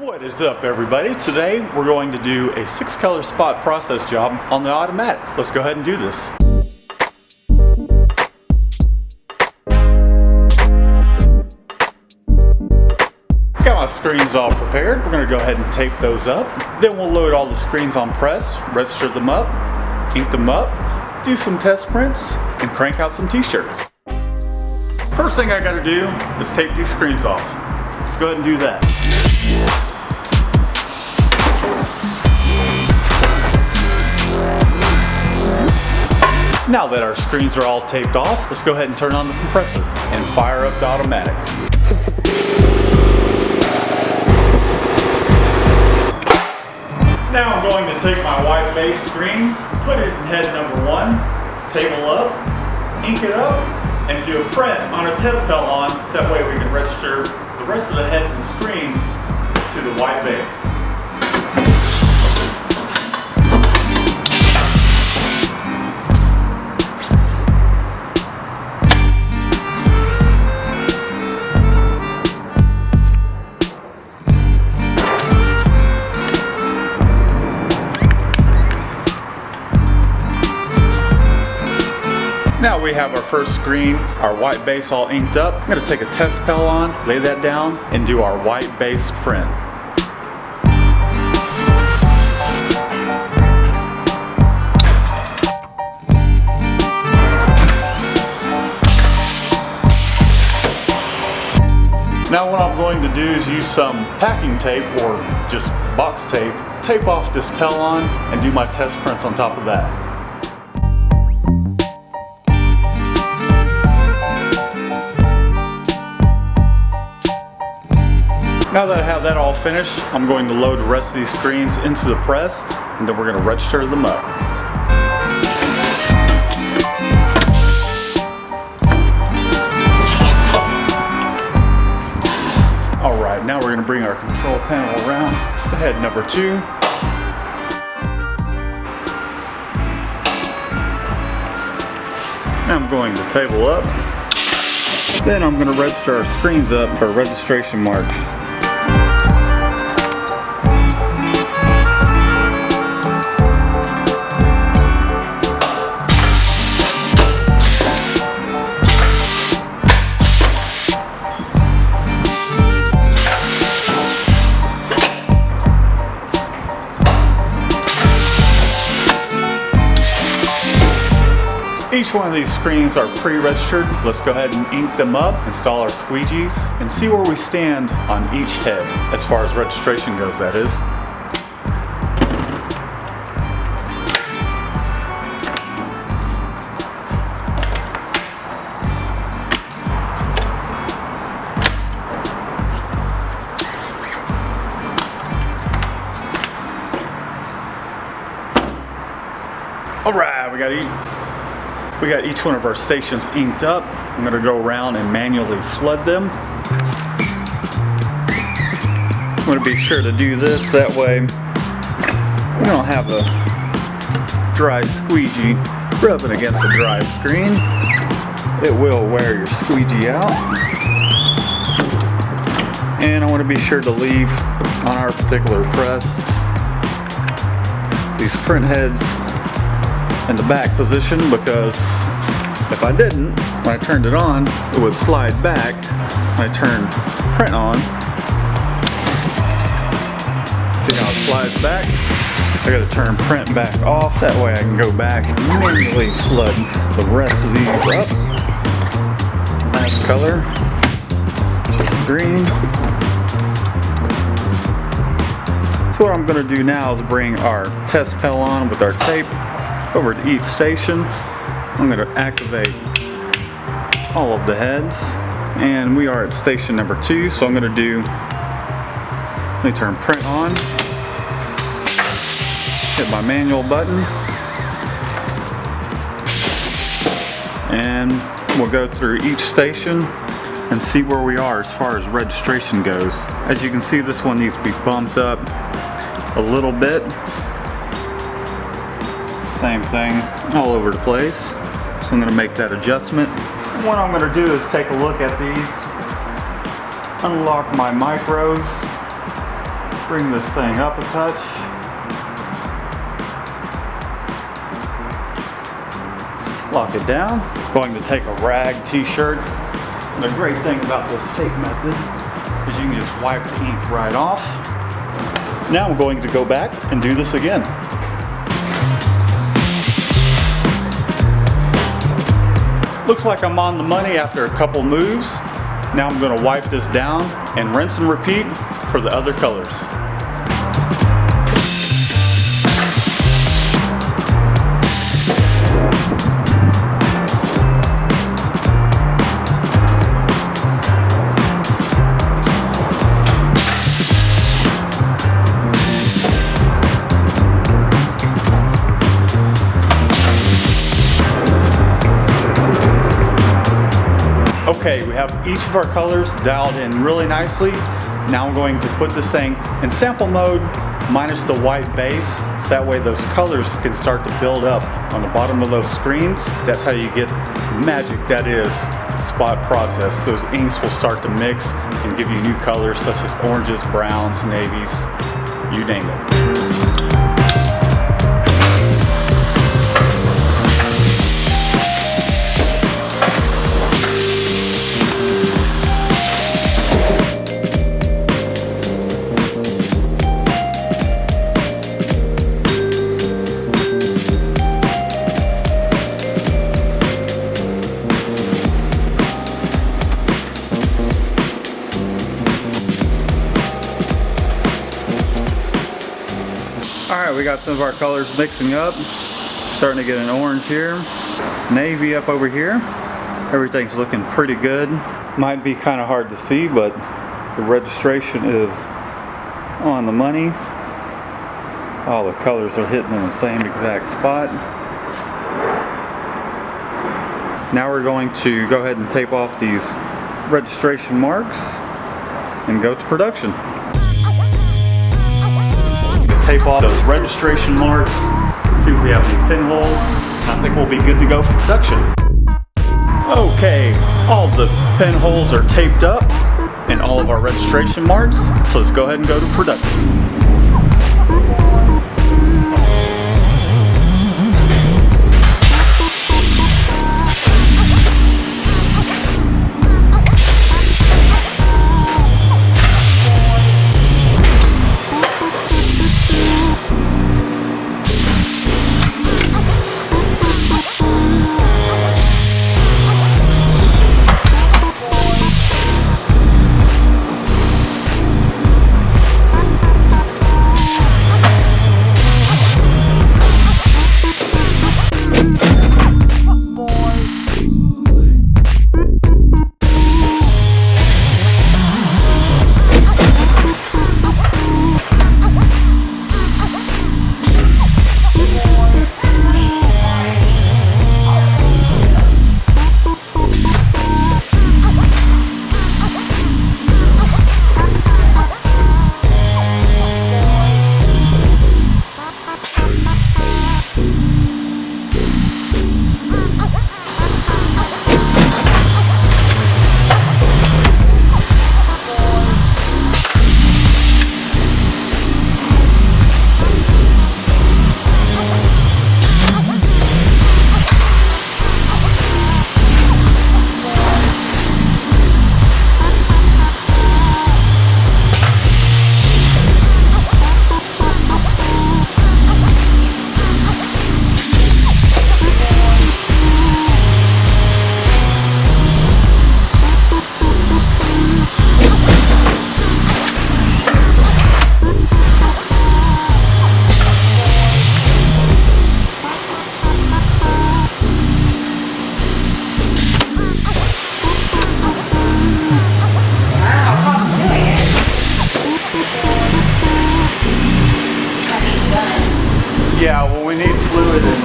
What is up, everybody? Today we're going to do a 6-color spot process job on the automatic. Let's go ahead and do this. Got my screens all prepared. We're going to go ahead and tape those up. Then we'll load all the screens on press, register them up, ink them up, do some test prints, and crank out some t-shirts. First thing I got to do is tape these screens off. Let's go ahead and do that. Now that our screens are all taped off, let's go ahead and turn on the compressor and fire up the automatic. Now I'm going to take my white base screen, put it in head number 1, table up, ink it up, and do a print on a test pelon so that way we can register the rest of the heads and screens to the white base. Now we have our first screen, our white base all inked up. I'm going to take a test pelon, lay that down, and do our white base print. Now what I'm going to do is use some packing tape or just box tape, tape off this pelon, and do my test prints on top of that. Now that I have that all finished, I'm going to load the rest of these screens into the press, and then we're going to register them up. Alright, now we're going to bring our control panel around to head number 2. Now I'm going to table up. Then I'm going to register our screens up for registration marks. Each one of these screens are pre-registered. Let's go ahead and ink them up, install our squeegees, and see where we stand on each head, as far as registration goes, that is. Alright, we got each one of our stations inked up. I'm going to go around and manually flood them. I'm going to be sure to do this, that way you don't have a dry squeegee rubbing against a dry screen. It will wear your squeegee out. And I want to be sure to leave on our particular press these print heads in the back position, because if I didn't, when I turned it on, it would slide back. When I turned print on, see how it slides back? I gotta turn print back off, that way I can go back and manually flood the rest of these up. Last color, which is green. So what I'm gonna do now is bring our test pelon with our tape over to each station. I'm going to activate all of the heads, and we are at station number 2, so I'm going to do, let me turn print on, hit my manual button, and we'll go through each station and see where we are as far as registration goes. As you can see, this one needs to be bumped up a little bit. Same thing all over the place. So I'm going to make that adjustment. What I'm going to do is take a look at these, unlock my micros, bring this thing up a touch. Lock it down. Going to take a rag t-shirt. And the great thing about this tape method is you can just wipe the ink right off. Now I'm going to go back and do this again. Looks like I'm on the money after a couple moves. Now I'm going to wipe this down and rinse and repeat for the other colors. Okay, we have each of our colors dialed in really nicely. Now I'm going to put this thing in sample mode minus the white base, so that way those colors can start to build up on the bottom of those screens. That's how you get the magic that is spot process. Those inks will start to mix and give you new colors such as oranges, browns, navies, you name it. Alright, we got some of our colors mixing up. Starting to get an orange here. Navy up over here. Everything's looking pretty good. Might be kind of hard to see, but the registration is on the money. All the colors are hitting in the same exact spot. Now we're going to go ahead and tape off these registration marks and go to production. Tape off those registration marks, see if we have any pinholes. I think we'll be good to go for production. Okay, all the pinholes are taped up and all of our registration marks, so let's go ahead and go to production. Yeah, well, we need fluid and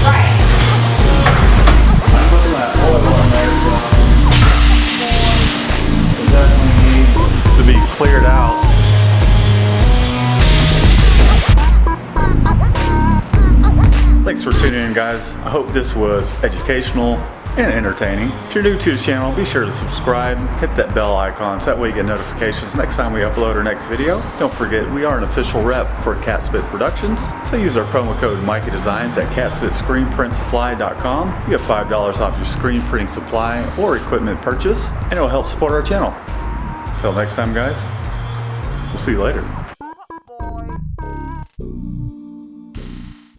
right. I'm putting that oil on there, so it definitely needs to be cleared out. Thanks for tuning in, guys. I hope this was educational, and entertaining. If you're new to the channel, be sure to subscribe, hit that bell icon so that way you get notifications next time we upload our next video. Don't forget, we are an official rep for Catspit Productions, so use our promo code Mikey Designs at catspitscreenprintsupply.com. You get $5 off your screen printing supply or equipment purchase, and it will help support our channel. Until next time, guys, we'll see you later.